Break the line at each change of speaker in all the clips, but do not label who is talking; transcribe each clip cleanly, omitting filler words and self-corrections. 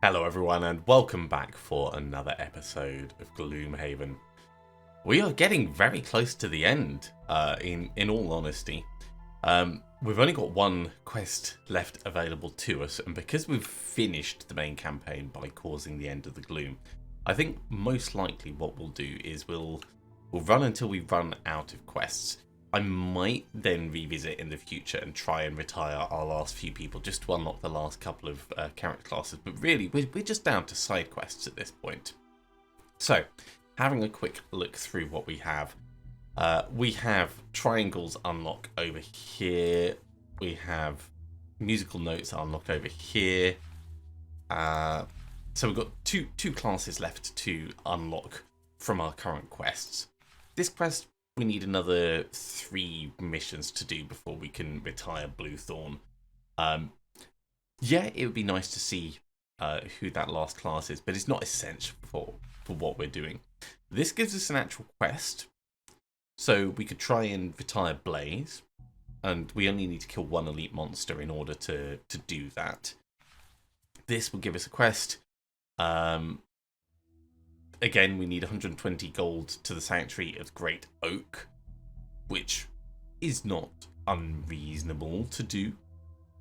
Hello everyone and welcome back for another episode of Gloomhaven. We are getting very close to the end, in all honesty. We've only got one quest left available to us, and because we've finished the main campaign by causing the end of the gloom, I think most likely what we'll do is we'll run until we run out of quests. I might then revisit in the future and try and retire our last few people just to unlock the last couple of character classes. But really, we're just down to side quests at this point. So, having a quick look through what we have triangles unlock over here. We have musical notes unlock over here. So we've got two classes left to unlock from our current quests. This quest, we need another 3 missions to do before we can retire Bluethorn. Yeah, it would be nice to see who that last class is, but it's not essential for what we're doing. This gives us an actual quest, so we could try and retire Blaze, and we only need to kill 1 elite monster in order to do that. This will give us a quest. Again, we need 120 gold to the Sanctuary of Great Oak, which is not unreasonable to do.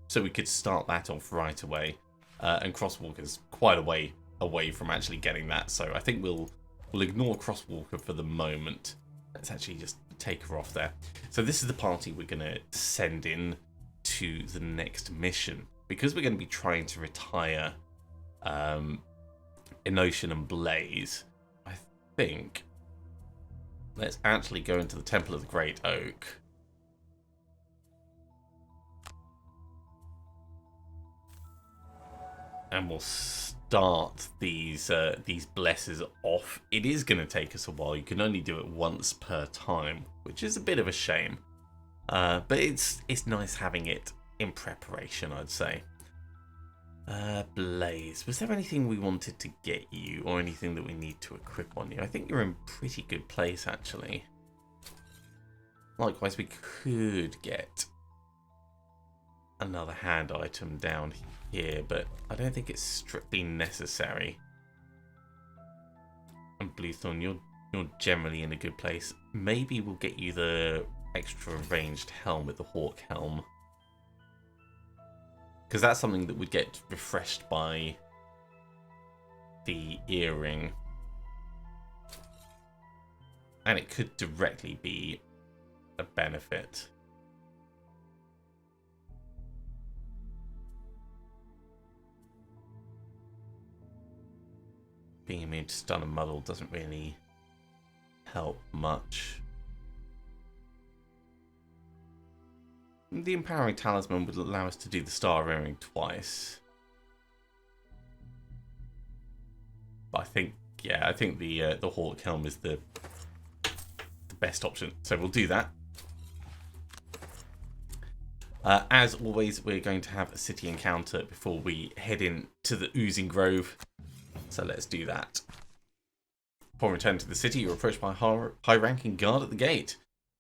So we could start that off right away. And Crosswalker's quite a way away from actually getting that. So I think we'll ignore Crosswalker for the moment. Let's actually just take her off there. So this is the party we're going to send in to the next mission. Because we're going to be trying to retire Enocean and Blaze, I think let's actually go into the Temple of the Great Oak. And we'll start these blesses off. It is going to take us a while. You can only do it once per time, which is a bit of a shame. But it's nice having it in preparation, I'd say. Blaze, was there anything we wanted to get you or anything that we need to equip on you? I think you're in pretty good place, actually. Likewise, we could get another hand item down here, but I don't think it's strictly necessary. And Bluethorn, you're generally in a good place. Maybe we'll get you the extra ranged helm with the hawk helm, because that's something that would get refreshed by the earring. And it could directly be a benefit. Being immune to stun and muddle doesn't really help much. The Empowering Talisman would allow us to do the Star Earring twice. But I think the Hawk Helm is the best option. So we'll do that. As always, we're going to have a city encounter before we head into the Oozing Grove. So let's do that. Upon return to the city, you're approached by a high-ranking guard at the gate.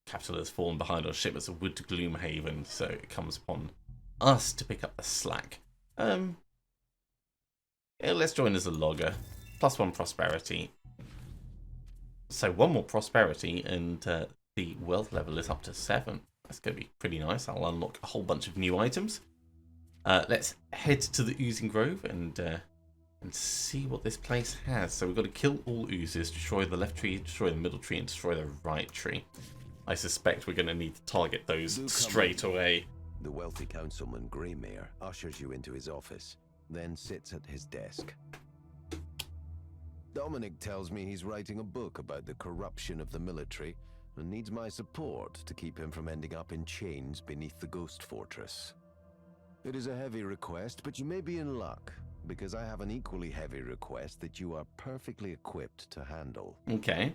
Capital has fallen behind on shipments of wood to Gloomhaven, so it comes upon us to pick up the slack. Yeah, let's join as a logger. +1 prosperity. So 1 more prosperity, and the wealth level is up to 7. That's going to be pretty nice. I'll unlock a whole bunch of new items. Let's head to the Oozing Grove and see what this place has. So we've got to kill all oozes, destroy the left tree, destroy the middle tree, and destroy the right tree. I suspect we're going to need to target those straight away.
The wealthy councilman Greymere ushers you into his office, then sits at his desk. Dominic tells me he's writing a book about the corruption of the military and needs my support to keep him from ending up in chains beneath the Ghost Fortress. It is a heavy request, but you may be in luck, because I have an equally heavy request that you are perfectly equipped to handle.
Okay.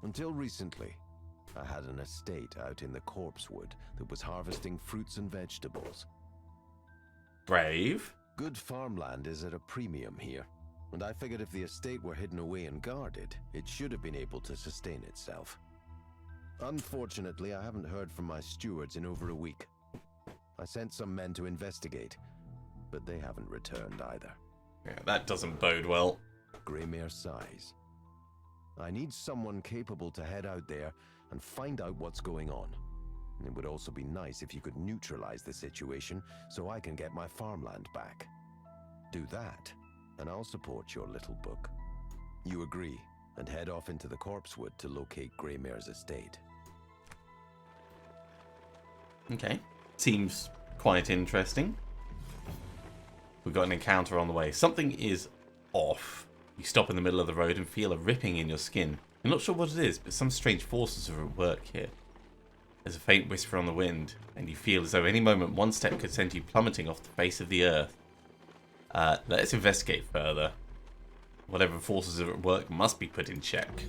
Until recently, I had an estate out in the Corpsewood that was harvesting fruits and vegetables.
Brave.
Good farmland is at a premium here, and I figured if the estate were hidden away and guarded, it should have been able to sustain itself. Unfortunately, I haven't heard from my stewards in over a week. I sent some men to investigate, but they haven't returned either.
Yeah, that doesn't bode well.
Greymare sighs. I need someone capable to head out there and find out what's going on. It would also be nice if you could neutralize the situation so I can get my farmland back. Do that, and I'll support your little book. You agree, and head off into the Corpsewood to locate Greymare's estate.
Okay. Seems quite interesting. We've got an encounter on the way. Something is off. You stop in the middle of the road and feel a ripping in your skin. You're not sure what it is, but some strange forces are at work here. There's a faint whisper on the wind, and you feel as though any moment one step could send you plummeting off the face of the earth. Let's investigate further. Whatever forces are at work must be put in check.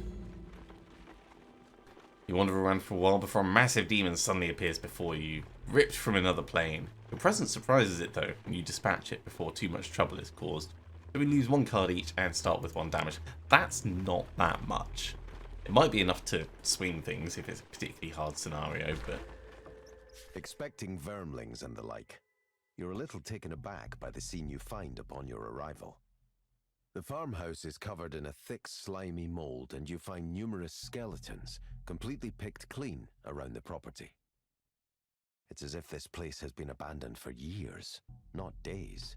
You wander around for a while before a massive demon suddenly appears before you, ripped from another plane. Your presence surprises it though, and you dispatch it before too much trouble is caused. So we lose 1 card each and start with 1 damage. That's not that much. It might be enough to swing things if it's a particularly hard scenario, but...
Expecting vermlings and the like, you're a little taken aback by the scene you find upon your arrival. The farmhouse is covered in a thick, slimy mold, and you find numerous skeletons, completely picked clean, around the property. It's as if this place has been abandoned for years, not days.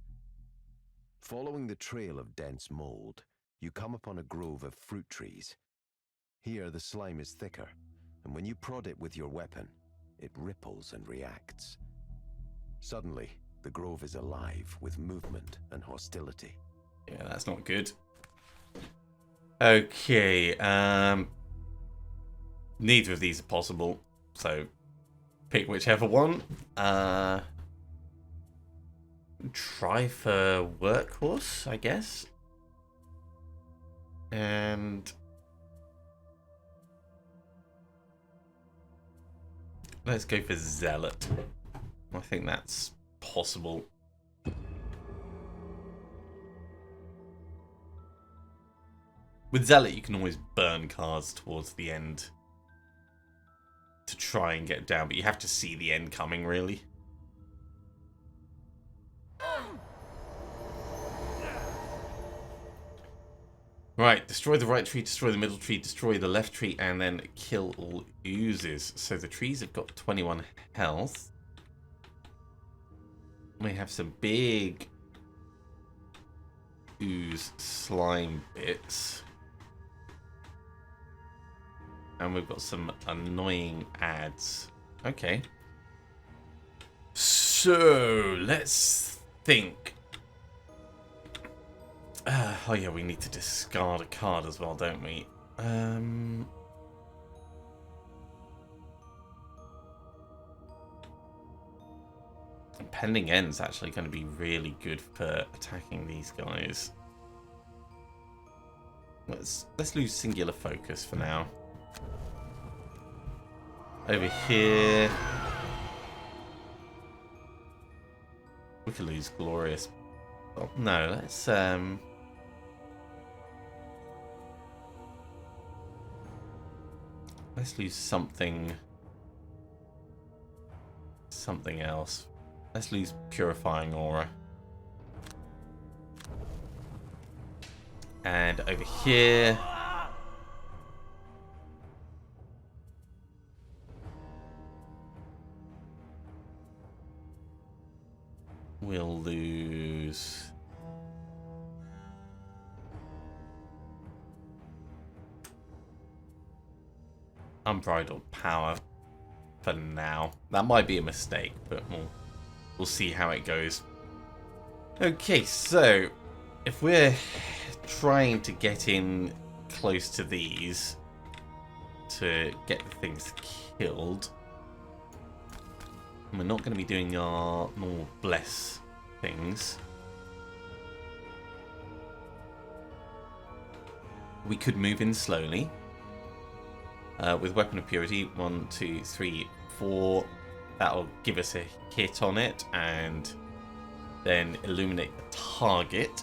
Following the trail of dense mold, you come upon a grove of fruit trees. Here the slime is thicker, and when you prod it with your weapon, it ripples and reacts. Suddenly, the grove is alive with movement and hostility.
Yeah, that's not good. Okay, neither of these are possible, so pick whichever one. Try for workhorse, I guess. And let's go for zealot. I think that's possible. With zealot, you can always burn cards towards the end to try and get down, but you have to see the end coming, really. Right, destroy the right tree, destroy the middle tree, destroy the left tree, and then kill all oozes. So the trees have got 21 health. We have some big ooze slime bits. And we've got some annoying ads. Okay. So, let's think. Oh yeah, we need to discard a card as well, don't we? Pending End's actually going to be really good for attacking these guys. Let's lose singular focus for now. Over here, we could lose glorious. Oh, no, let's lose something else. Let's lose purifying aura. And over here, we'll lose unbridled power for now. That might be a mistake, but we'll see how it goes. Okay, so if we're trying to get in close to these to get the things killed, we're not going to be doing our normal bless things. We could move in slowly. With Weapon of Purity, 1, 2, 3, 4. That'll give us a hit on it and then illuminate the target.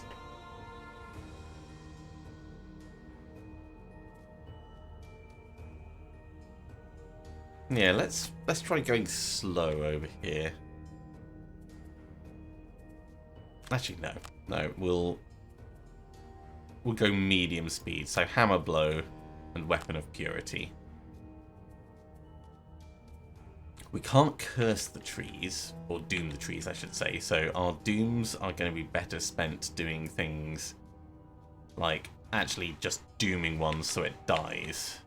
Yeah, let's try going slow over here. Actually, no, we'll we'll go medium speed. So hammer blow and weapon of purity. We can't curse the trees, or doom the trees, I should say. So our dooms are going to be better spent doing things like actually just dooming one so it dies.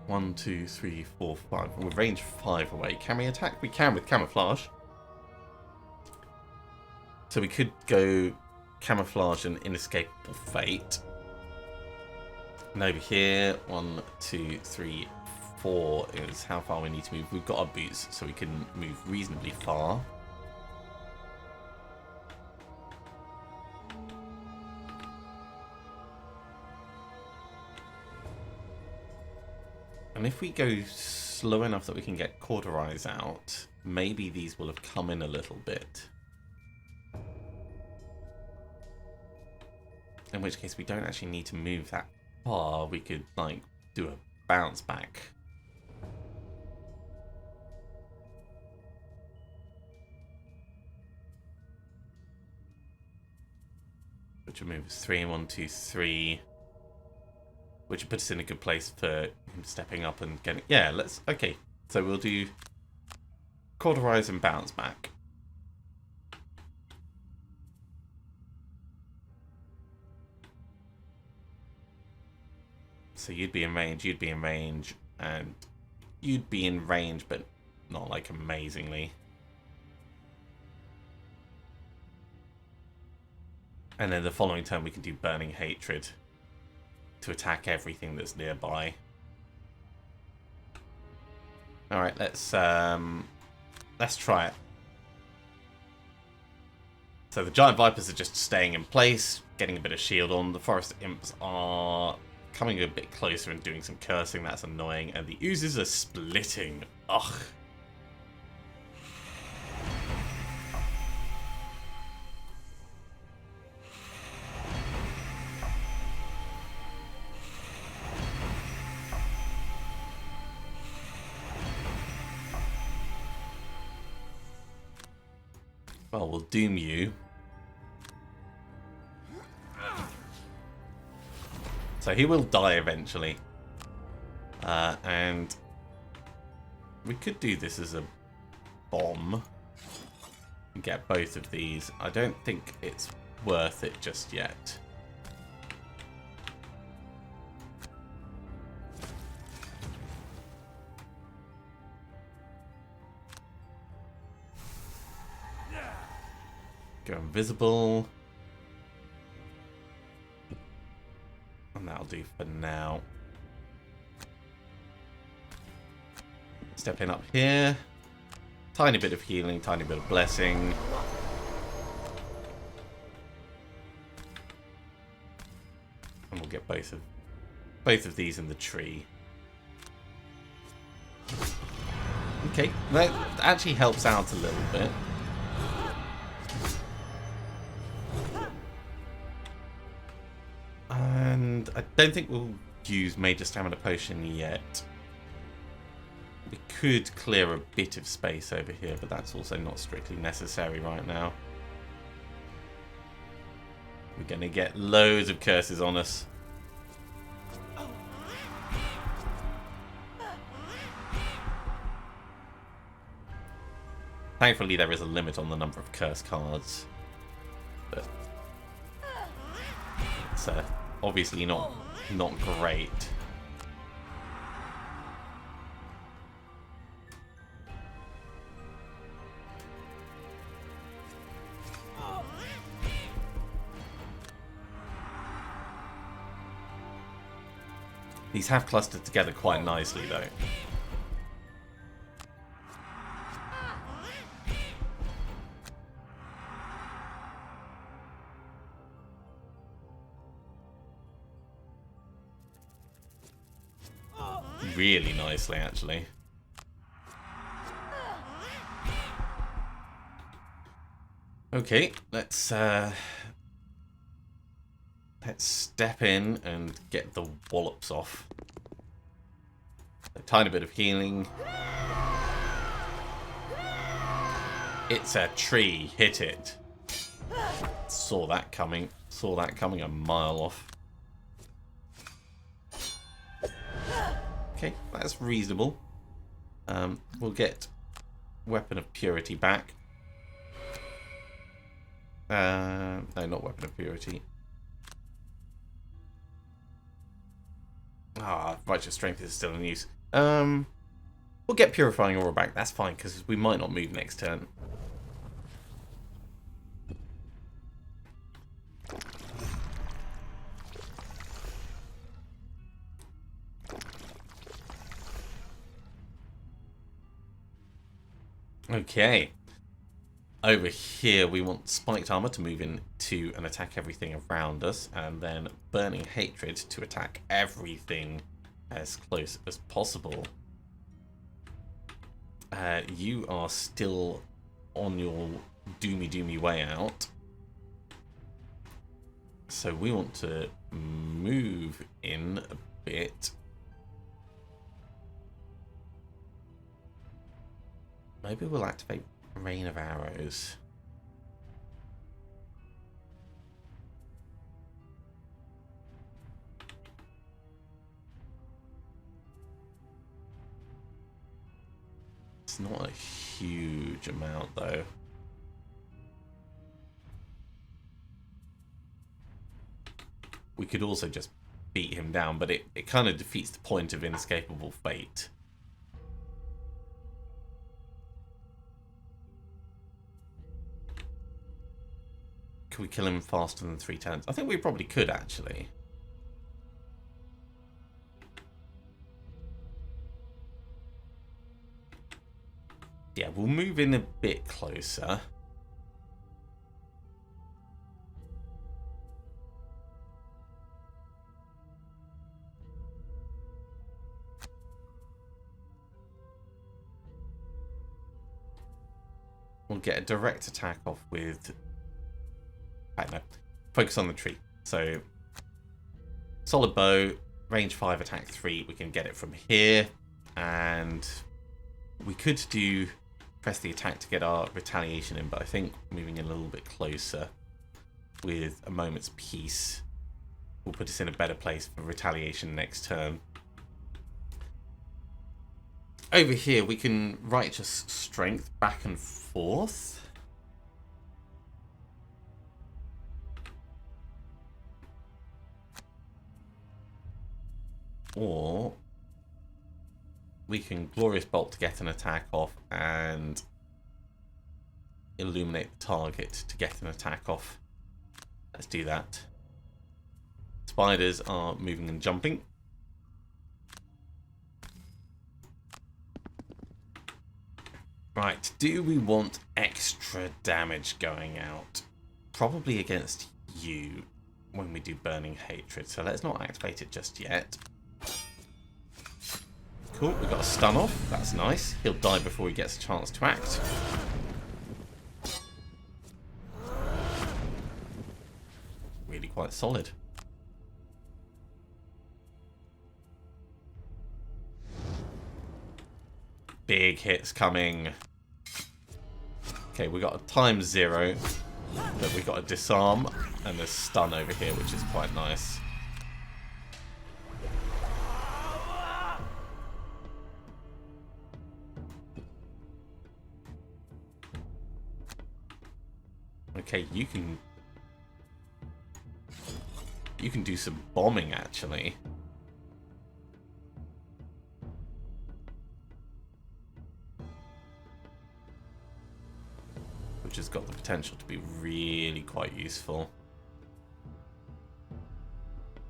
One, two, three, four, five. We're range 5 away. Can we attack? We can with camouflage. So we could go camouflage and inescapable fate. And over here, 1, 2, 3, 4 is how far we need to move. We've got our boots, so we can move reasonably far. And if we go slow enough that we can get cauterize out, maybe these will have come in a little bit. In which case we don't actually need to move that far. We could, like, do a bounce back. Which will move us 3, 1, 2, 3. Which will put us in a good place for him stepping up and getting... Yeah, let's... Okay, so we'll do cauterize and bounce back. So you'd be in range, and you'd be in range, but not, like, amazingly. And then the following turn we can do Burning Hatred to attack everything that's nearby. Alright, let's try it. So the Giant Vipers are just staying in place, getting a bit of shield on. The Forest Imps are coming a bit closer and doing some cursing. That's annoying. And the Oozes are splitting. Ugh. Well, we'll doom you. So he will die eventually. And we could do this as a bomb. And get both of these. I don't think it's worth it just yet. Go invisible. And that'll do for now. Step in up here. Tiny bit of healing, tiny bit of blessing. And we'll get both of these in the tree. Okay, that actually helps out a little bit. And I don't think we'll use Major Stamina Potion yet. We could clear a bit of space over here, but that's also not strictly necessary right now. We're going to get loads of curses on us. Thankfully, there is a limit on the number of curse cards. But it's obviously not great. These have clustered together quite nicely, though. Really nicely, actually. Okay, let's step in and get the wallops off. A tiny bit of healing. It's a tree. Hit it. Saw that coming. Saw that coming a mile off. Okay, that's reasonable. We'll get Weapon of Purity back. No, not Weapon of Purity. Righteous Strength is still in use. We'll get Purifying Aura back. That's fine, because we might not move next turn. Okay. Over here, we want Spiked Armor to move in to and attack everything around us, and then Burning Hatred to attack everything as close as possible. You are still on your doomy way out. So we want to move in a bit. Maybe we'll activate Rain of Arrows. It's not a huge amount though. We could also just beat him down, but it kind of defeats the point of Inescapable Fate. Could we kill him faster than 3 turns? I think we probably could, actually. Yeah, we'll move in a bit closer. We'll get a direct attack off with... no. Focus on the tree. So, solid bow, range 5, attack 3. We can get it from here. And we could do... press the attack to get our retaliation in, but I think moving in a little bit closer with a moment's peace will put us in a better place for retaliation next turn. Over here we can Righteous Strength back and forth. Or we can Glorious Bolt to get an attack off and Illuminate the target to get an attack off. Let's do that. Spiders are moving and jumping. Right, do we want extra damage going out? Probably against you when we do Burning Hatred, so let's not activate it just yet. Cool, we got a stun off. That's nice. He'll die before he gets a chance to act. Really quite solid. Big hits coming. Okay, we got a ×0, but we got a disarm and a stun over here, which is quite nice. Okay, you can do some bombing actually. Which has got the potential to be really quite useful.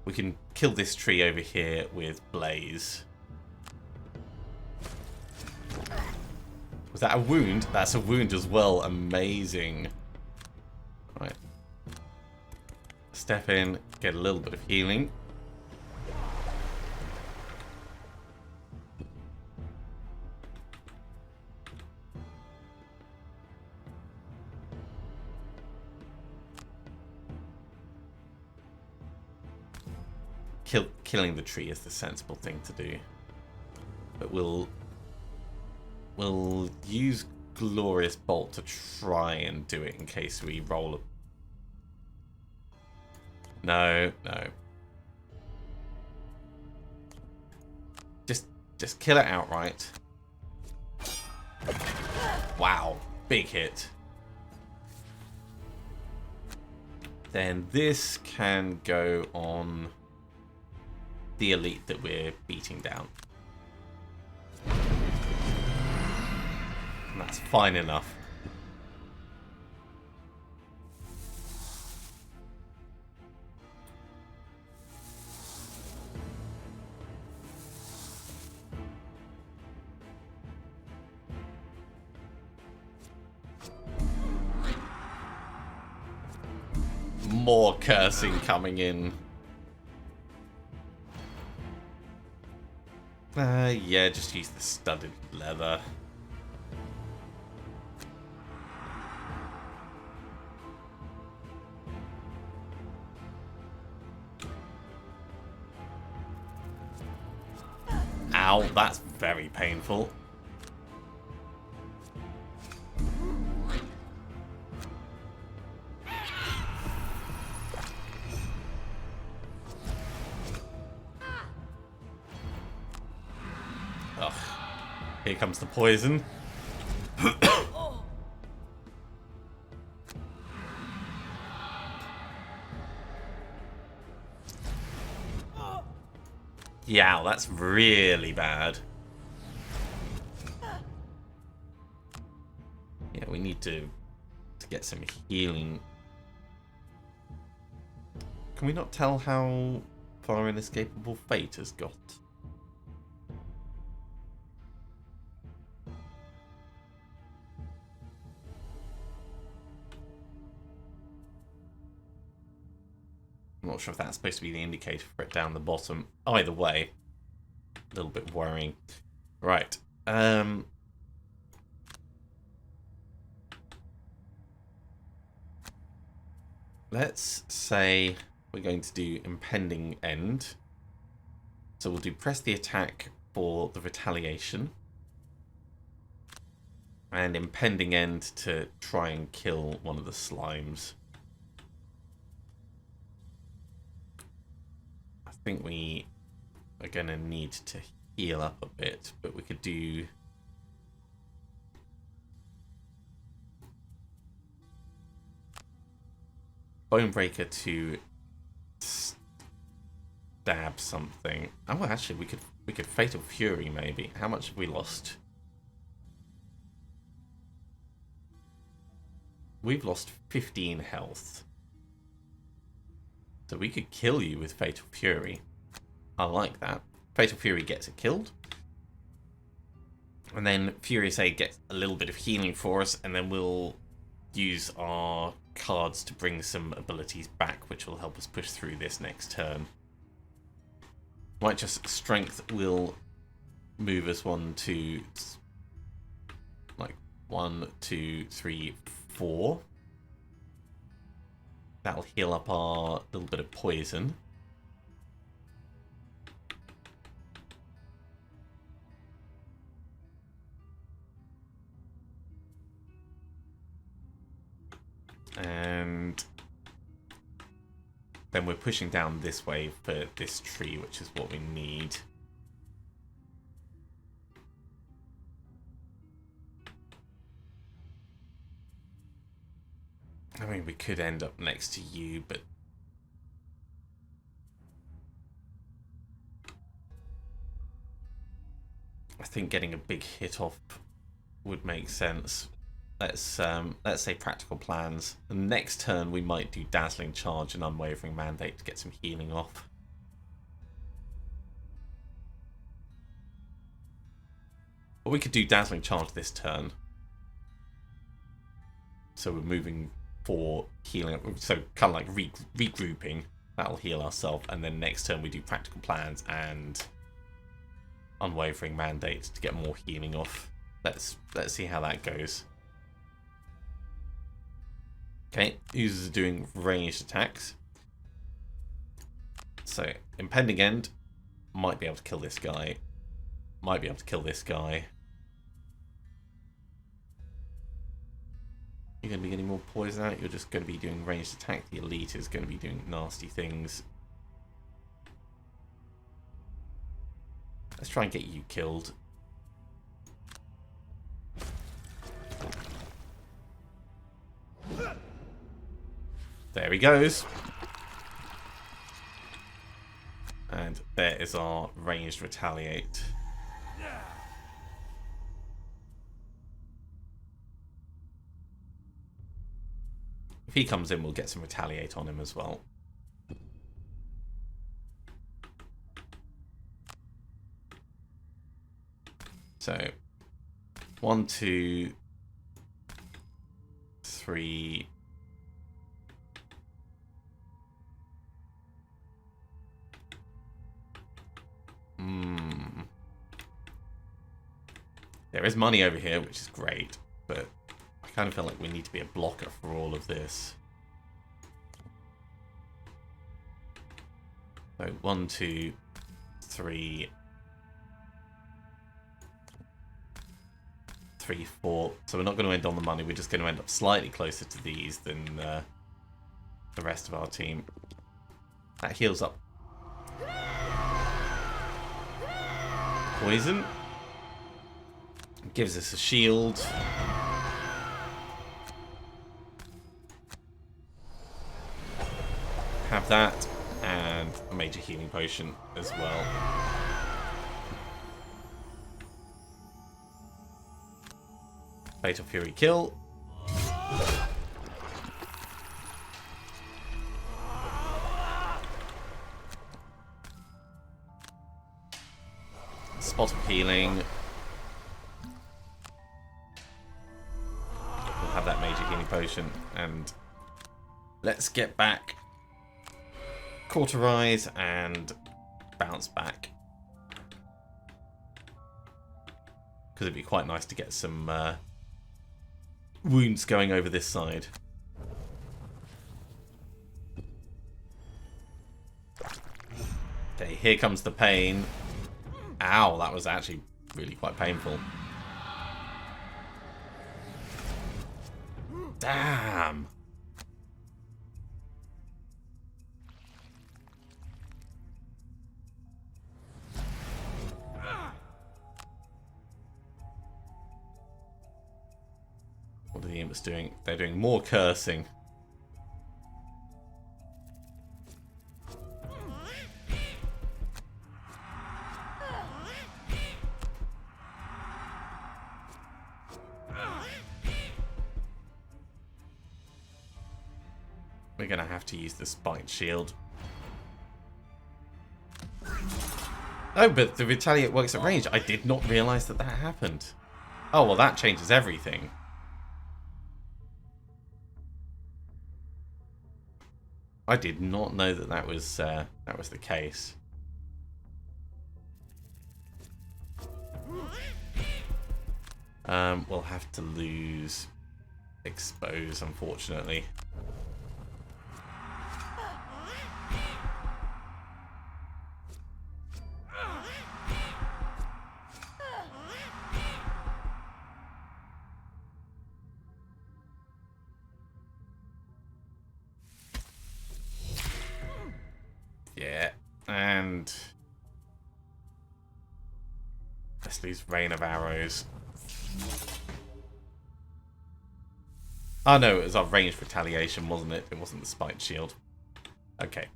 We can kill this tree over here with Blaze. Was that a wound? That's a wound as well. Amazing. Right. Step in, get a little bit of healing. Killing the tree is the sensible thing to do. But we'll use glorious bolt to try and do it in case we roll. No, no. Just kill it outright. Wow, big hit. Then this can go on the elite that we're beating down. And that's fine enough. More cursing coming in. Yeah, just use the studded leather. Ow, that's very painful. Ugh. Here comes the poison. Yeah, that's really bad. Yeah, we need to get some healing. Can we not tell how far inescapable fate has got? I'm not sure if that's supposed to be the indicator for it down the bottom. Either way, a little bit worrying. Right. Let's say we're going to do impending end. So we'll do press the attack for the retaliation. And impending end to try and kill one of the slimes. I think we are going to need to heal up a bit, but we could do... Bonebreaker to stab something. Oh, actually, we could Fatal Fury maybe. How much have we lost? We've lost 15 health. So we could kill you with Fatal Fury. I like that. Fatal Fury gets it killed. And then Furious Aid gets a little bit of healing for us, and then we'll use our cards to bring some abilities back, which will help us push through this next turn. Righteous Strength will move us 1, 2, 3, 4. That'll heal up our little bit of poison. And then we're pushing down this way for this tree, which is what we need. I mean, we could end up next to you, but I think getting a big hit off would make sense. Let's say practical plans. The next turn we might do Dazzling Charge and Unwavering Mandate to get some healing off. Or we could do Dazzling Charge this turn. So we're moving for healing. So kind of like regrouping. That'll heal ourselves. And then next turn we do Practical Plans and Unwavering Mandate to get more healing off. Let's see how that goes. Okay, users are doing ranged attacks. So, impending end, might be able to kill this guy. Might be able to kill this guy. you're going to be getting more poison out. You're just going to be doing ranged attack. The elite is going to be doing nasty things. Let's try and get you killed. There he goes. And there is our ranged retaliate. If he comes in, we'll get some retaliate on him as well. So, 1, 2, 3. There is money over here, which is great, but I kind of feel like we need to be a blocker for all of this. So 1, 2, 3, 3, 4. So we're not going to end on the money. We're just going to end up slightly closer to these than the rest of our team. That heals up. Poison. Gives us a shield. Have that. And a major healing potion as well. Fatal Fury kill. Spot of healing. We'll have that major healing potion. And let's get back. Cauterize and bounce back. Because it'd be quite nice to get some wounds going over this side. Okay, here comes the pain. Ow, that was actually really quite painful. Damn. What are the imps doing? They're doing more cursing. We're going to have to use the spiked shield. Oh, but the retaliate works at range. I did not realise that that happened. Oh, well, that changes everything. I did not know that that was the case. We'll have to lose expose, unfortunately. Yeah, and let's lose Rain of Arrows. Oh no, it was our ranged retaliation, wasn't it? It wasn't the spiked shield. Okay.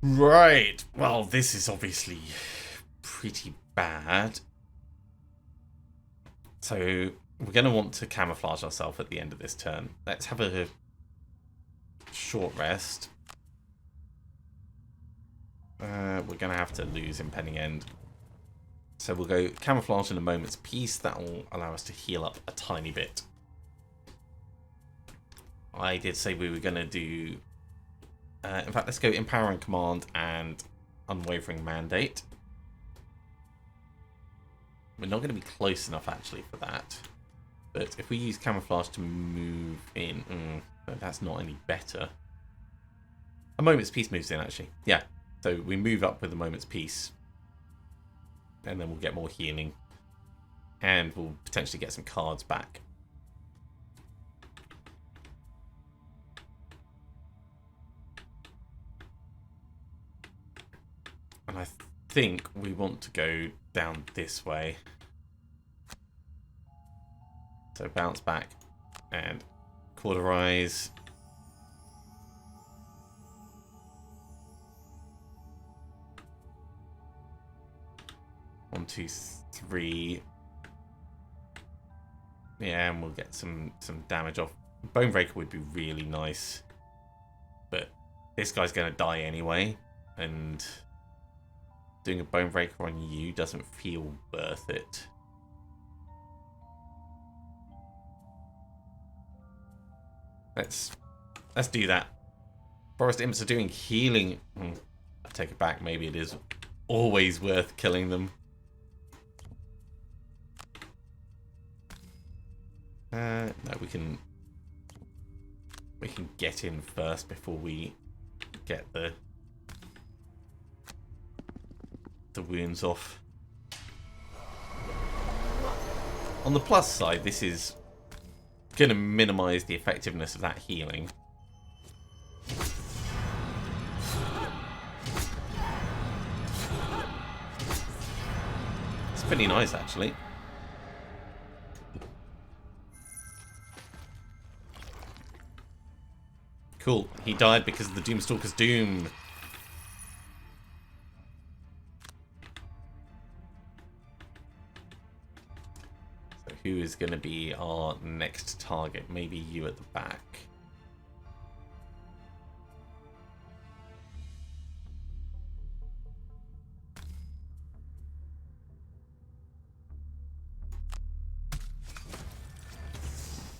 Right. Well, this is obviously pretty bad. So we're going to want to camouflage ourselves at the end of this turn. Let's have a short rest. We're going to have to lose Impending End. So we'll go camouflage in a moment's peace. That will allow us to heal up a tiny bit. I did say we were going to do... in fact, let's go Empowering Command and Unwavering Mandate. We're not going to be close enough, actually, for that. But if we use Camouflage to move in... that's not any better. A Moment's Peace moves in, actually. Yeah. So we move up with a Moment's Peace. And then we'll get more healing. And we'll potentially get some cards back. And I think we want to go down this way. So bounce back and cauterize. One, two, three. Yeah, and we'll get some damage off. Bone Breaker would be really nice. But this guy's going to die anyway. And doing a Bone Breaker on you doesn't feel worth it. Let's do that. Forest Imps are doing healing. I take it back. Maybe it is always worth killing them. No, we can get in first before we get the wounds off. On the plus side, this is going to minimize the effectiveness of that healing. It's pretty nice, actually. Cool. He died because of the Doomstalker's Doom. So who is going to be our next target? Maybe you at the back.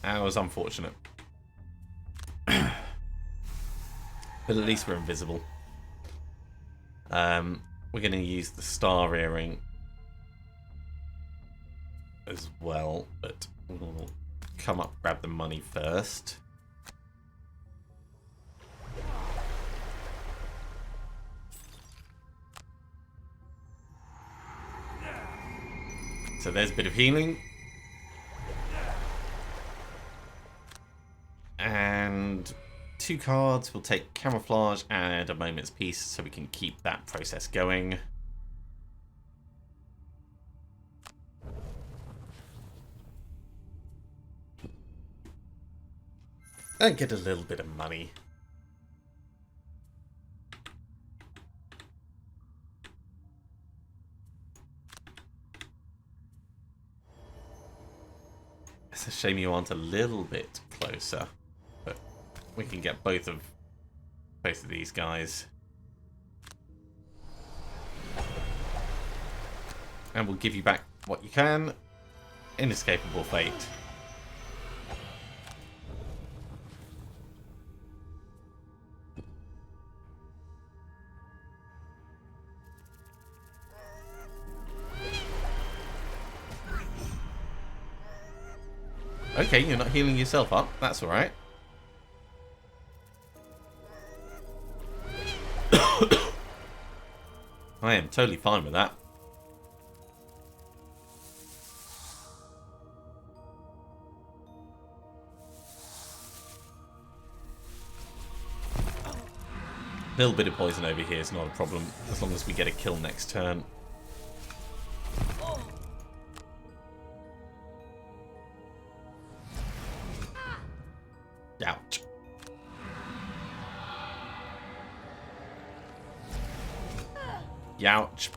That was unfortunate. But at least we're invisible. We're going to use the star earring as well, but we'll come up, grab the money first. So there's a bit of healing. And 2 cards. We'll take Camouflage and a Moment's Peace so we can keep that process going. And get a little bit of money. It's a shame you aren't a little bit closer. But we can get both of these guys. And we'll give you back what you can. Inescapable fate. Okay, you're not healing yourself up. That's alright. I am totally fine with that. A little bit of poison over here is not a problem, as long as we get a kill next turn. Ouch. Youch.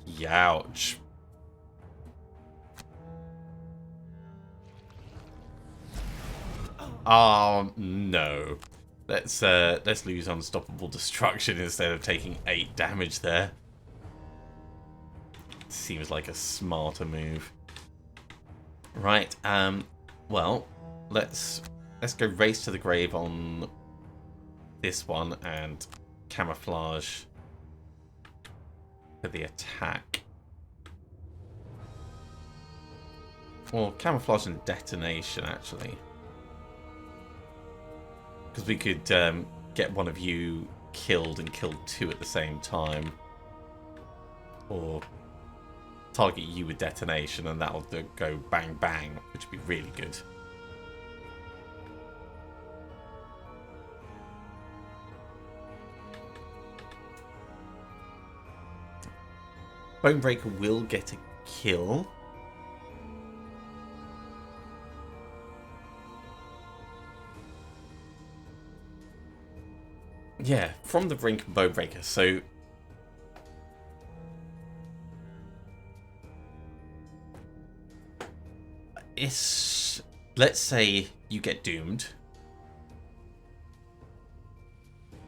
Youch. Oh no. Let's lose Unstoppable Destruction instead of taking 8 damage there. Seems like a smarter move. Right, well, let's go Race to the Grave on this one and Camouflage for the attack. Or Camouflage and Detonation, actually. Because we could get one of you killed and kill 2 at the same time. Or target you with Detonation and that'll go bang bang, which would be really good. Bonebreaker will get a kill. Yeah, from the brink and Bonebreaker. So it's, let's say you get doomed.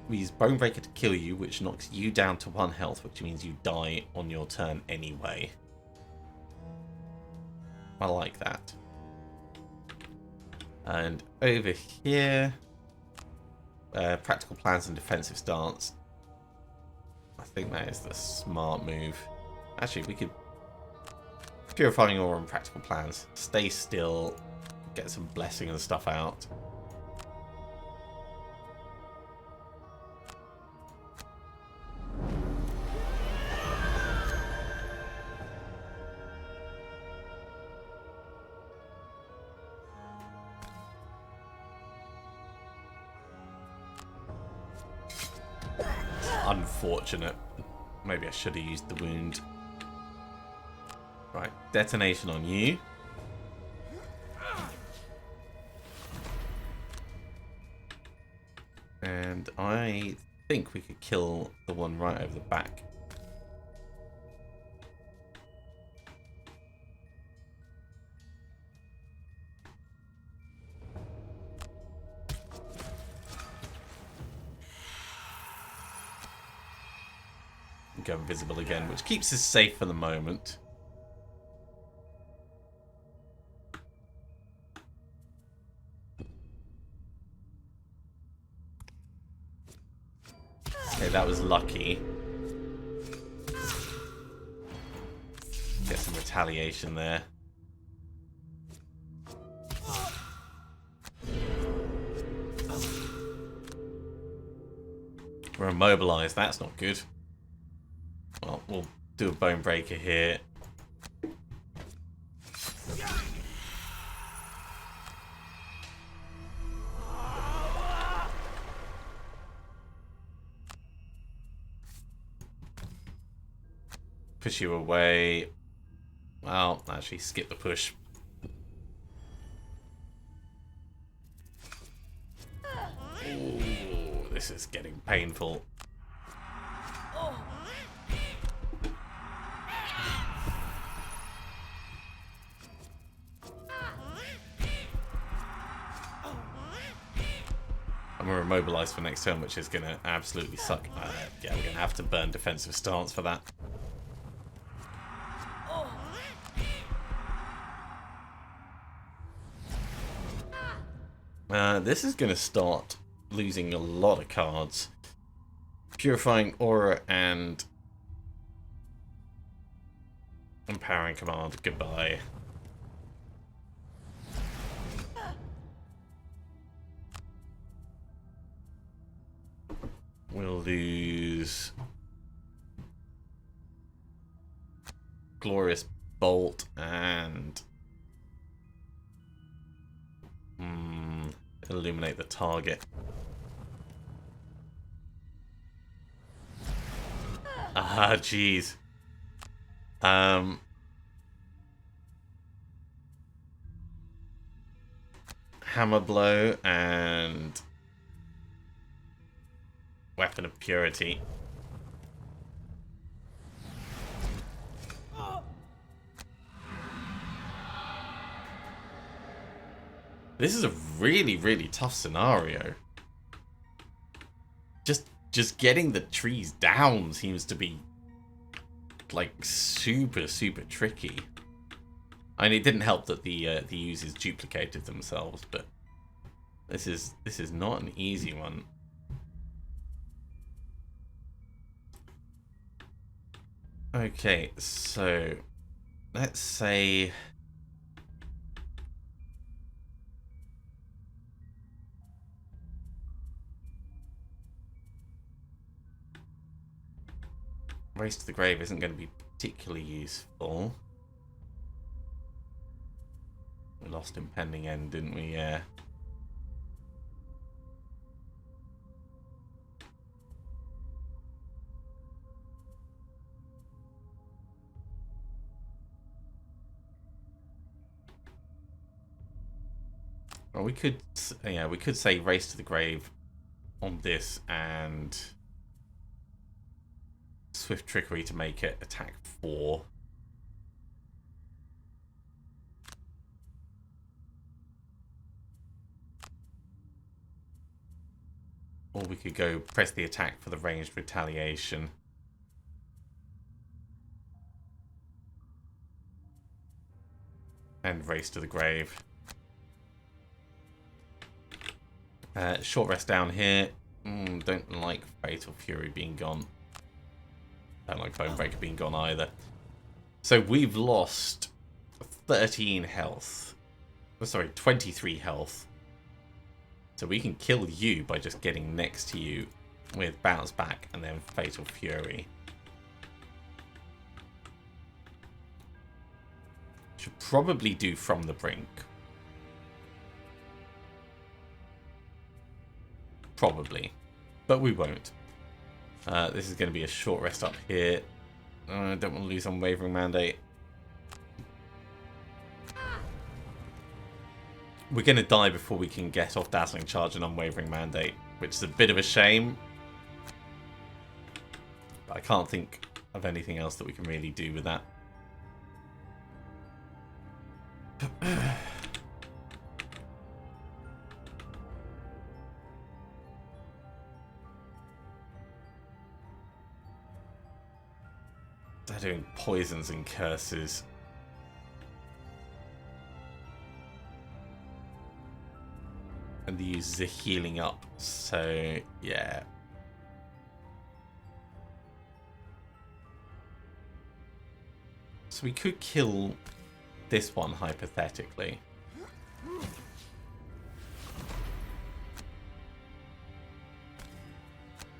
We use Bonebreaker to kill you, which knocks you down to 1 health, which means you die on your turn anyway. I like that. And over here, practical plans and defensive stance. I think that is the smart move. Actually, we could purifying aura and practical plans. Stay still, get some blessing and stuff out. Unfortunate. Maybe I should have used the wound. Right, detonation on you. And I think we could kill the one right over the back. Go invisible again, which keeps us safe for the moment. Okay, that was lucky. Get some retaliation there. We're immobilized, that's not good. Well, we'll do a bone breaker here. Push you away. Well, actually, skip the push. Ooh, this is getting painful. And we're immobilized for next turn, which is going to absolutely suck. Yeah, we're going to have to burn defensive stance for that. This is going to start losing a lot of cards. Purifying Aura and Empowering Command. Goodbye. We'll lose Glorious Bolt and illuminate the target. Ah, jeez. Hammer Blow and Weapon of Purity. This is a really, really tough scenario. Just getting the trees down seems to be like super, super tricky. I mean, it didn't help that the oozes duplicated themselves, but this is not an easy one. Okay, so let's say Race to the Grave isn't going to be particularly useful. We lost Impending End, didn't we? Yeah. Or we could, yeah, we could say race to the grave on this and swift trickery to make it attack 4. Or we could go press the attack for the ranged retaliation. And race to the grave. Short rest down here. Don't like Fatal Fury being gone. Don't like Bonebreaker being gone either. So we've lost 13 health. Oh, sorry, 23 health. So we can kill you by just getting next to you with Bounce Back and then Fatal Fury. Should probably do From the Brink. Probably. But we won't. This is going to be a short rest up here. I don't want to lose Unwavering Mandate. We're going to die before we can get off Dazzling Charge and Unwavering Mandate, which is a bit of a shame. But I can't think of anything else that we can really do with that. They're doing poisons and curses. And the users are healing up, so yeah. So we could kill this one hypothetically.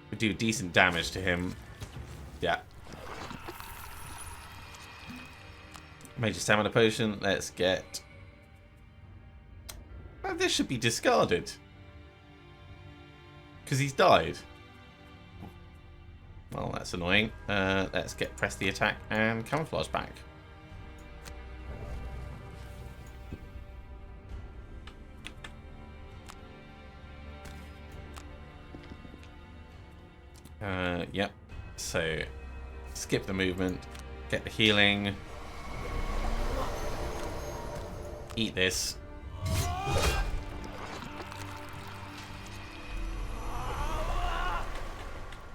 We do decent damage to him. Yeah. Major stamina potion. Let's get. Well, this should be discarded because he's died. Well, that's annoying. Let's get press the attack and camouflage back. Yep. So skip the movement, get the healing, eat this.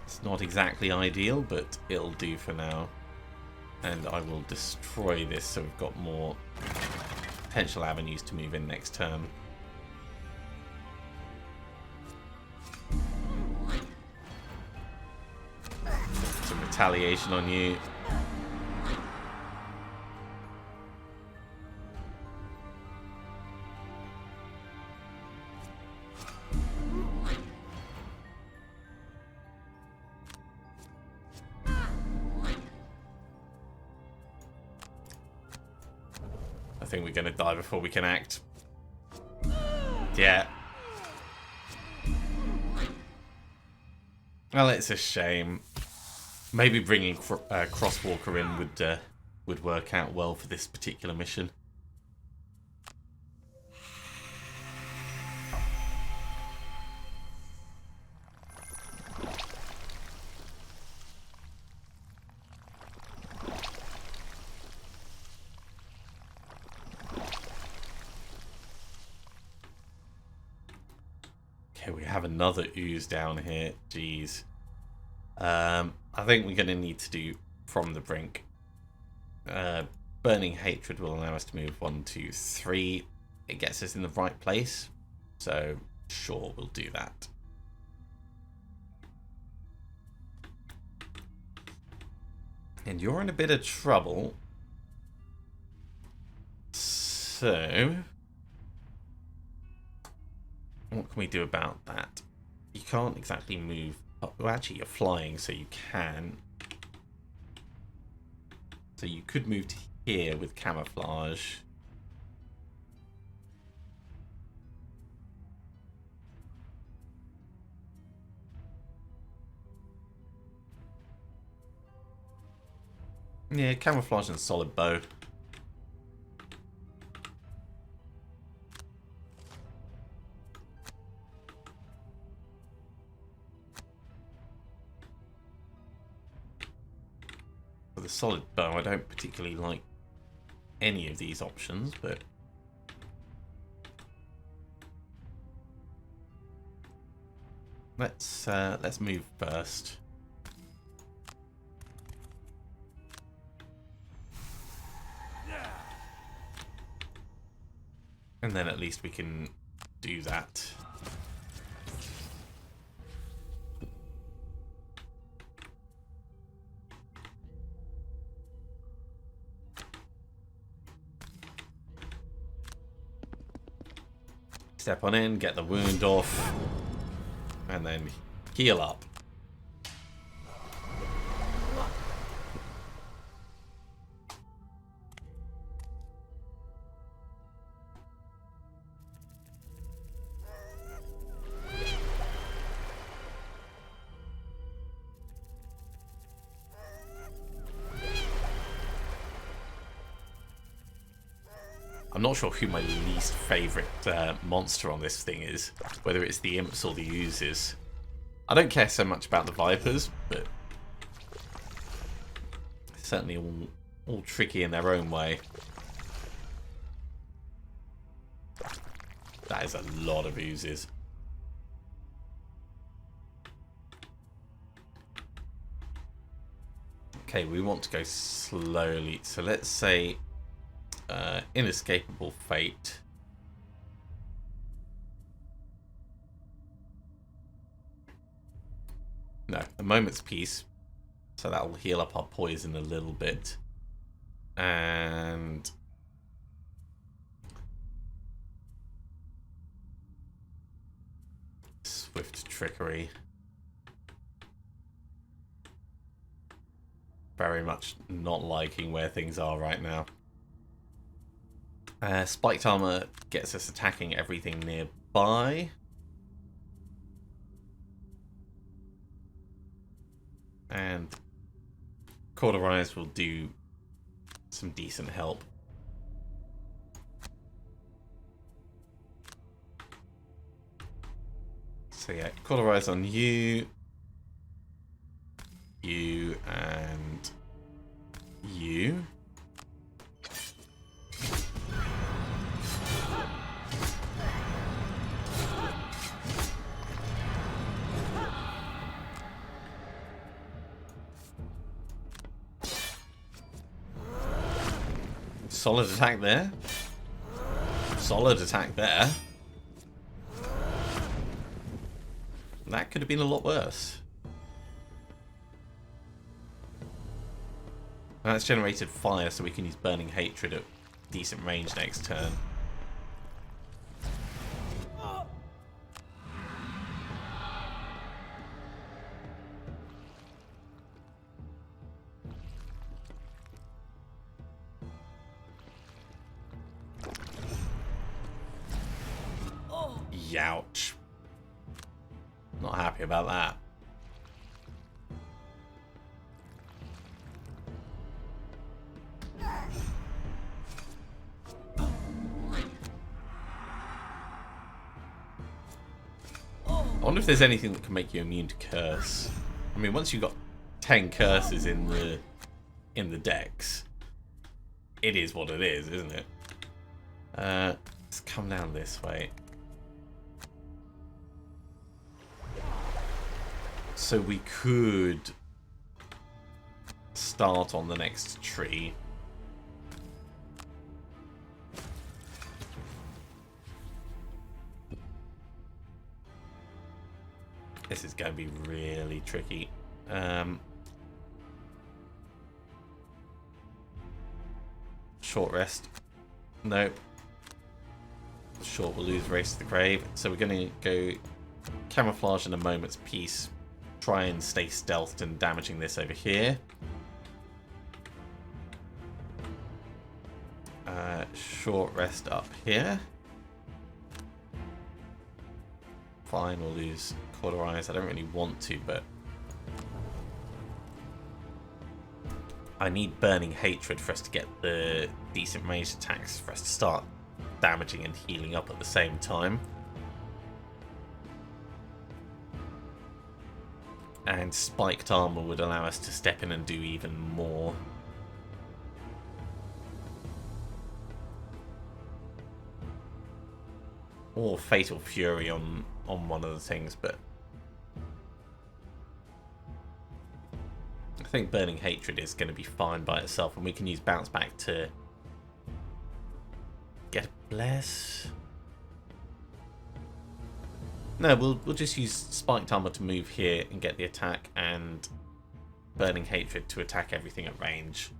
It's not exactly ideal, but it'll do for now. And I will destroy this so we've got more potential avenues to move in next turn. Some retaliation on you. I think we're going to die before we can act. Yeah. Well, it's a shame. Maybe bringing Crosswalker in would work out well for this particular mission. Okay, we have another ooze down here. Jeez. I think we're going to need to do From the Brink. Burning Hatred will allow us to move 1, 2, 3. It gets us in the right place. So, sure, we'll do that. And you're in a bit of trouble. So, what can we do about that? You can't exactly move up. Well, actually, you're flying, so you can. So you could move to here with camouflage. Yeah, camouflage and solid bow. the solid bow. I don't particularly like any of these options, but let's move first. And then at least we can do that. Step on in, get the wound off, and then heal up. I'm not sure who my least favourite monster on this thing is, whether it's the imps or the oozes. I don't care so much about the vipers, but certainly all tricky in their own way. That is a lot of oozes. Okay, we want to go slowly, so let's say inescapable fate. No, a moment's peace. So that will heal up our poison a little bit. And swift trickery. Very much not liking where things are right now. Spiked armor gets us attacking everything nearby. And Cauterize will do some decent help. So yeah, Cauterize on you. You and you. Solid attack there. Solid attack there. That could have been a lot worse. That's generated fire, so we can use Burning Hatred at decent range next turn. Youch. Not happy about that. I wonder if there's anything that can make you immune to curse. I mean, once you've got 10 curses in the decks, it is what it is, isn't it? Let's come down this way. So we could start on the next tree. This is going to be really tricky. Short rest. Nope. Short will lose Race to the Grave. So we're going to go Camouflage in a Moment's Peace. Try and stay stealthed and damaging this over here. Short rest up here. Fine, we'll lose Cauterize. I don't really want to, but I need Burning Hatred for us to get the decent ranged attacks for us to start damaging and healing up at the same time. And Spiked Armor would allow us to step in and do even more Or Fatal Fury on one of the things, but I think Burning Hatred is going to be fine by itself, and we can use Bounce Back to get a Bless. No, we'll just use Spiked Armor to move here and get the attack, and Burning Hatred to attack everything at range.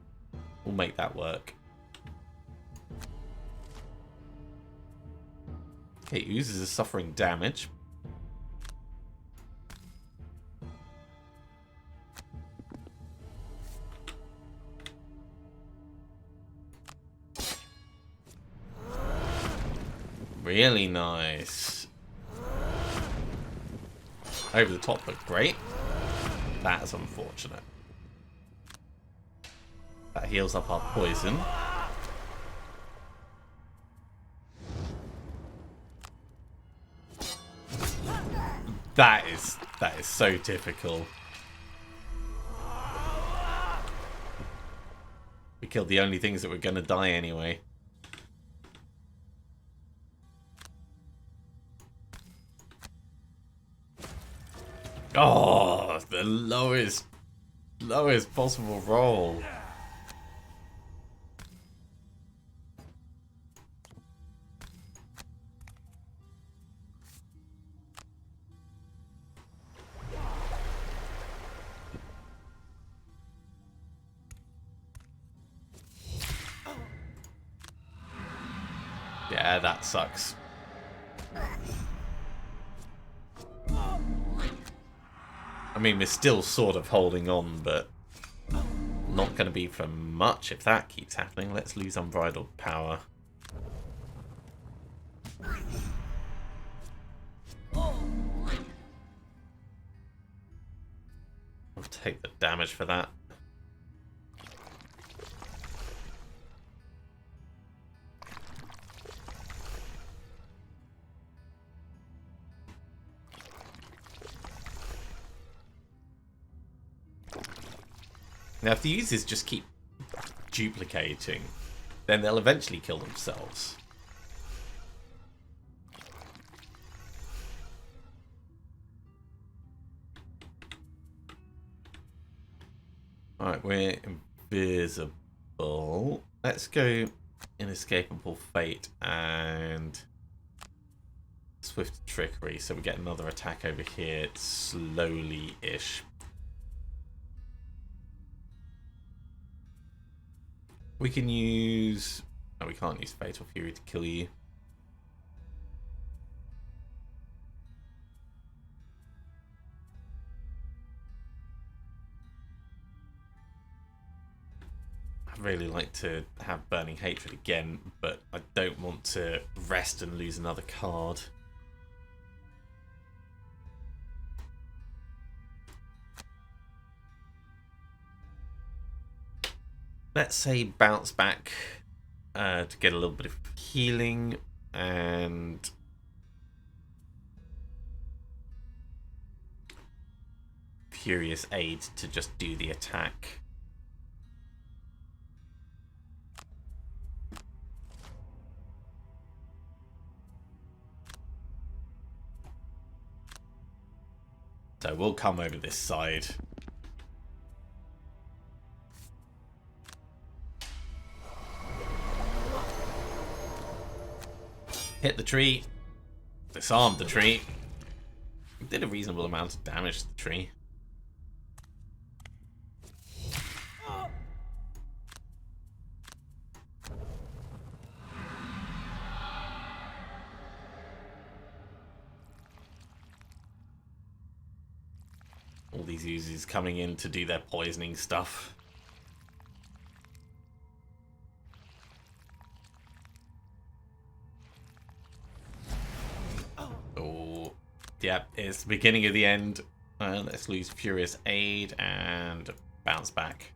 We'll make that work. Okay, Oozes are suffering damage. Really nice. Over the top looked great. That's unfortunate. That heals up our poison. That is so typical. We killed the only things that were going to die anyway. Oh, the lowest possible roll. Yeah, that sucks. I mean, we're still sort of holding on, but not going to be for much if that keeps happening. Let's lose Unbridled Power. I'll take the damage for that. Now, if the users just keep duplicating, then they'll eventually kill themselves. Alright, we're invisible. Let's go Inescapable Fate and Swift Trickery, so we get another attack over here slowly-ish. We can use... No, we can't use Fatal Fury to kill you. I'd really like to have Burning Hatred again, but I don't want to rest and lose another card. Let's say Bounce Back to get a little bit of healing, and Furious Aid to just do the attack. So we'll come over this side. Hit the tree. Disarmed the tree. Did a reasonable amount of damage to the tree. All these users coming in to do their poisoning stuff. Oh, yeah, it's the beginning of the end. Let's lose Furious Aid and Bounce Back.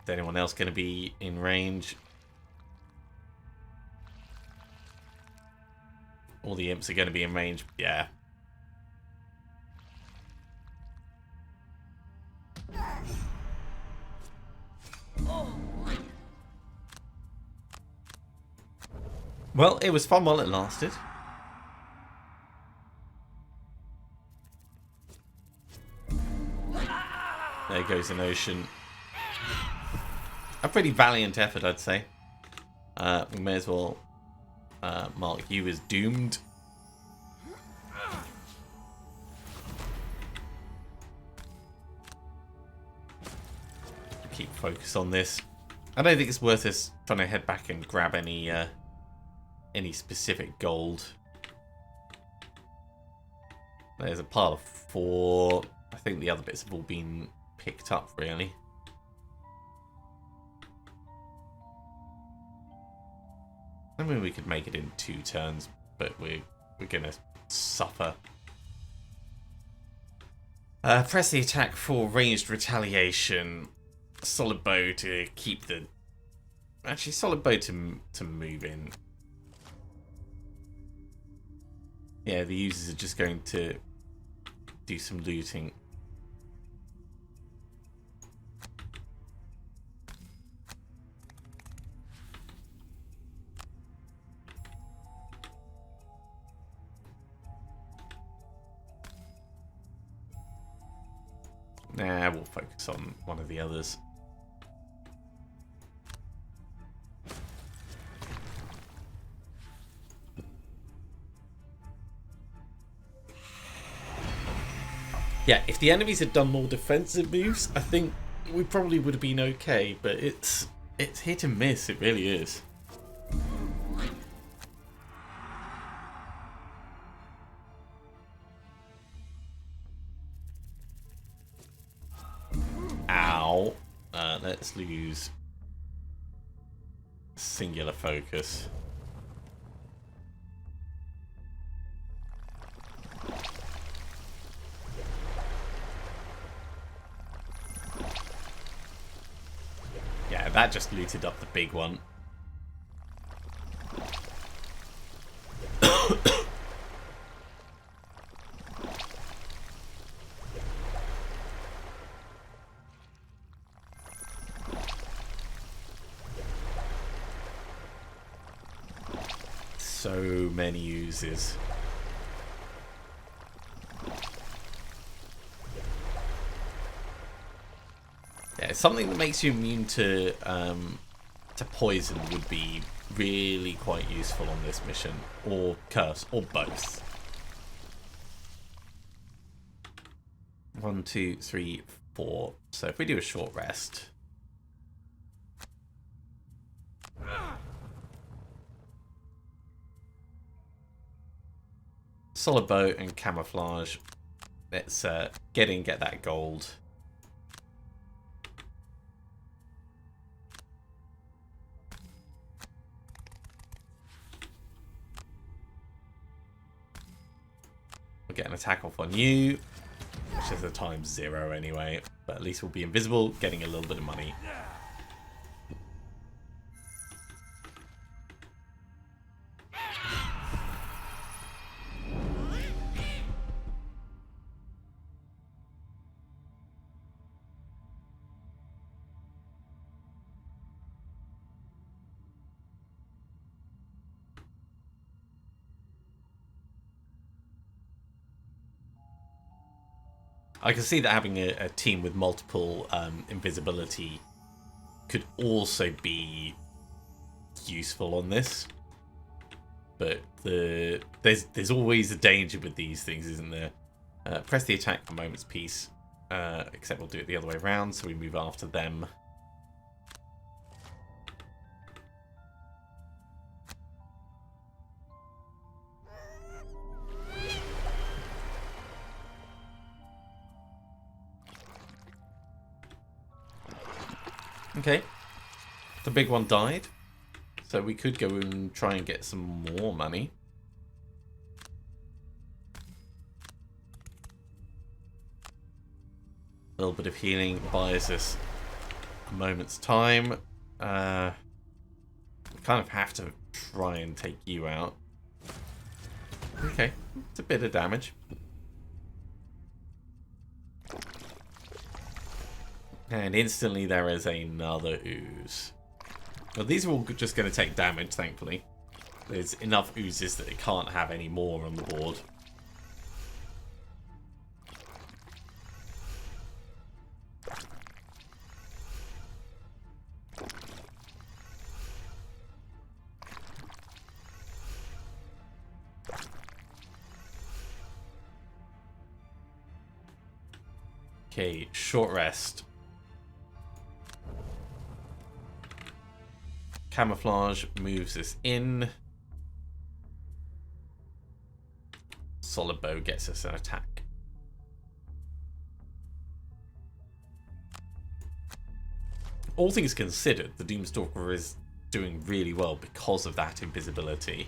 Is anyone else going to be in range? All the imps are going to be in range. Yeah. Well, it was fun while it lasted. There goes an ocean. A pretty valiant effort, I'd say. We may as well mark you as doomed. Keep focus on this. I don't think it's worth us trying to head back and grab any specific gold. There's a pile of 4. I think the other bits have all been picked up, really. I mean, we could make it in 2 turns, but we're gonna suffer. Press the attack for ranged retaliation. Solid bow to keep the... Actually, solid bow to move in. Yeah, the users are just going to do some looting. Nah, we'll focus on one of the others. Yeah, if the enemies had done more defensive moves, I think we probably would have been okay, but it's hit and miss, it really is. Ow. Let's lose singular focus. Yeah, that just looted up the big one. So many uses. Yeah, something that makes you immune to poison would be really quite useful on this mission, or curse, or both. 1, 2, 3, 4. So if we do a short rest. Solid bow and camouflage. Let's get that gold. We'll get an attack off on you, which is a ×0 anyway, but at least we'll be invisible, getting a little bit of money. I can see that having a team with multiple invisibility could also be useful on this, but there's always a danger with these things, isn't there? Press the attack for moment's peace, except we'll do it the other way around, so we move after them. Okay, the big one died, so we could go and try and get some more money. A little bit of healing buys us a moment's time. We kind of have to try and take you out. Okay, it's a bit of damage. And instantly there is another ooze. Well, these are all just going to take damage, thankfully. There's enough oozes that it can't have any more on the board. Okay, short rest. Camouflage moves us in. Solid bow gets us an attack. All things considered, the Doomstalker is doing really well because of that invisibility.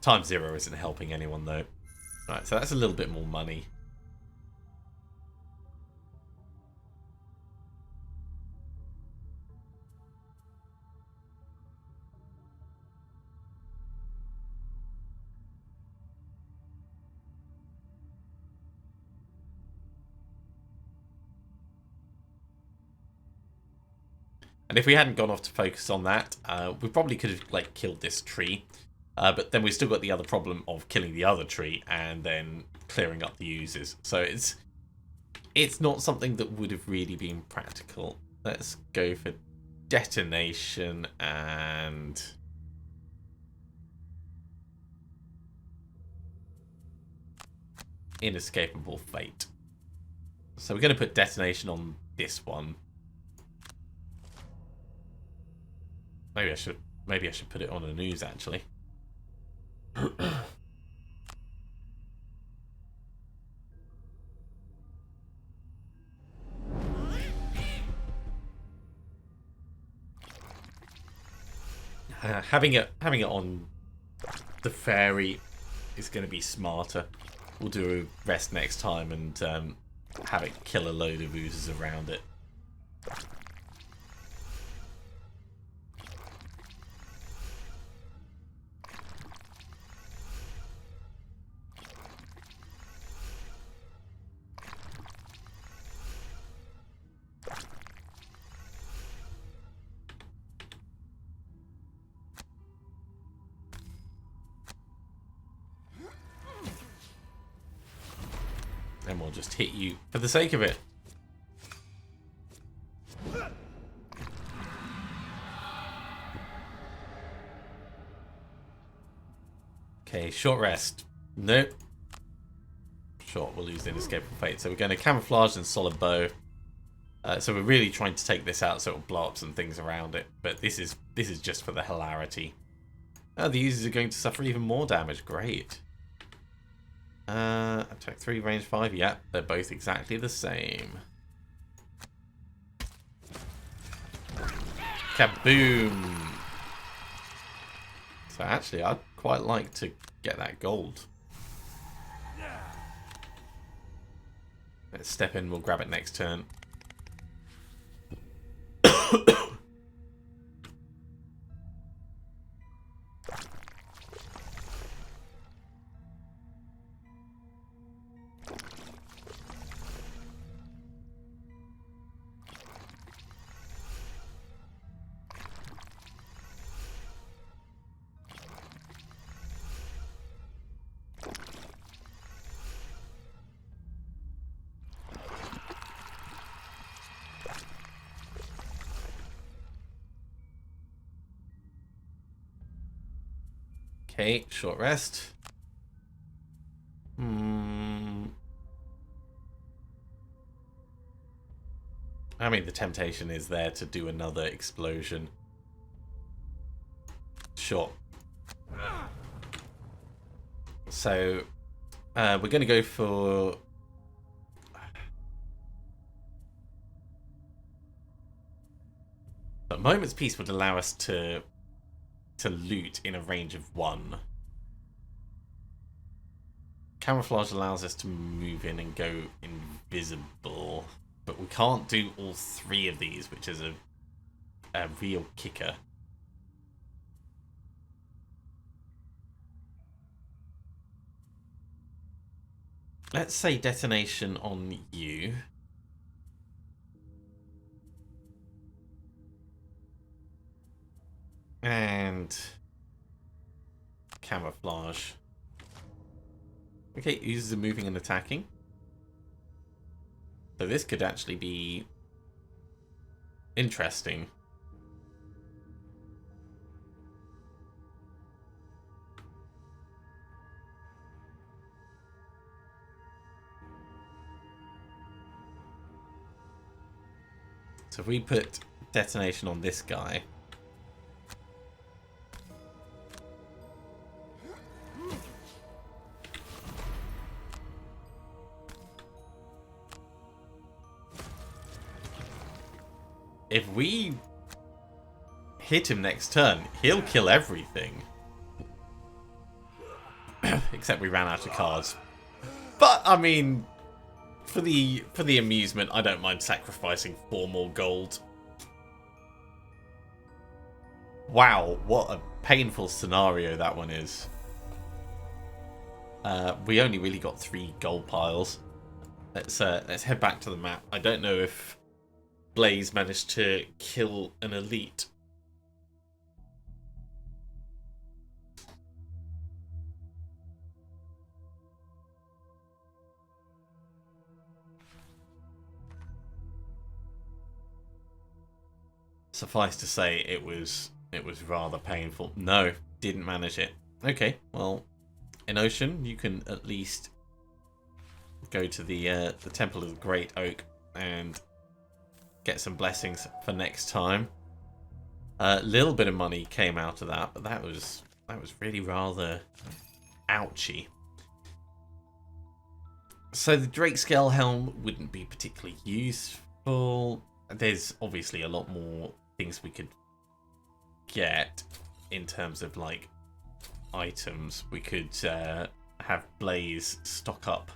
Time 0 isn't helping anyone though. Right, so that's a little bit more money. And if we hadn't gone off to focus on that, we probably could have like killed this tree. But then we've still got the other problem of killing the other tree and then clearing up the oozes. So it's not something that would have really been practical. Let's go for detonation and inescapable fate. So we're going to put detonation on this one. Maybe I should put it on an ooze actually. Having it on the fairy is going to be smarter. We'll do a rest next time and have it kill a load of oozes around it. And we'll just hit you for the sake of it. Okay, short rest. Nope. Short, we'll lose the inescapable fate. So we're going to camouflage and solid bow. So we're really trying to take this out so it'll blow up some things around it. But this is just for the hilarity. Oh, the users are going to suffer even more damage. Great. Attack 3, range 5. Yeah, they're both exactly the same. Kaboom! So actually, I'd quite like to get that gold. Let's step in, we'll grab it next turn. Okay, short rest. I mean, the temptation is there to do another explosion. Sure. So, we're going to go for... But Moment's Peace would allow us to loot in a range of 1. Camouflage allows us to move in and go invisible, but we can't do all 3 of these, which is a real kicker. let's say detonation on you. And camouflage. Okay, oozes are moving and attacking. So this could actually be interesting. So if we put detonation on this guy. If we hit him next turn, he'll kill everything. Except we ran out of cards. But I mean, for the amusement, I don't mind sacrificing 4 more gold. Wow, what a painful scenario that one is. We only really got 3 gold piles. Let's head back to the map. I don't know if Blaze managed to kill an elite. Suffice to say, it was rather painful. No, didn't manage it. Okay, well, in Ocean, you can at least go to the Temple of the Great Oak and get some blessings for next time. A little bit of money came out of that, but that was really rather ouchy. So the Drake Scale Helm wouldn't be particularly useful. There's obviously a lot more things we could get in terms of like items. We could have Blaze stock up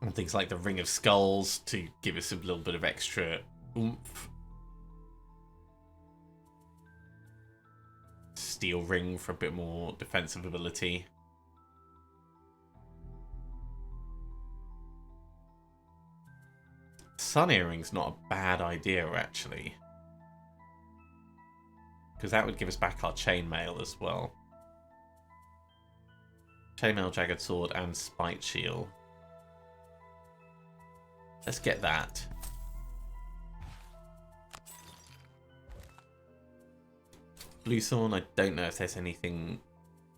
on things like the Ring of Skulls to give us a little bit of extra oomph. Steel Ring for a bit more defensive ability. Sun Earring's not a bad idea, actually. Because that would give us back our Chainmail as well. Chainmail, Jagged Sword, and Spite Shield. Let's get that. Bluethorn, I don't know if there's anything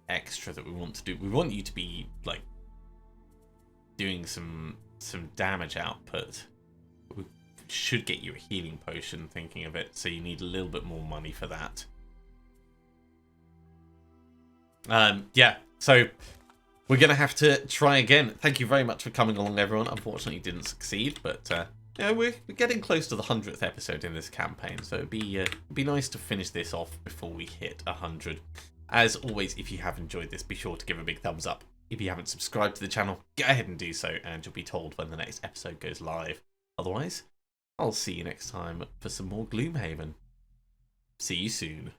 extra that we want to do. We want you to be, like, doing some damage output. We should get you a healing potion, thinking of it, so you need a little bit more money for that. Yeah, so we're going to have to try again. Thank you very much for coming along, everyone. Unfortunately, didn't succeed, but yeah, we're getting close to the 100th episode in this campaign, so it'd be nice to finish this off before we hit 100. As always, if you have enjoyed this, be sure to give a big thumbs up. If you haven't subscribed to the channel, go ahead and do so, and you'll be told when the next episode goes live. Otherwise, I'll see you next time for some more Gloomhaven. See you soon.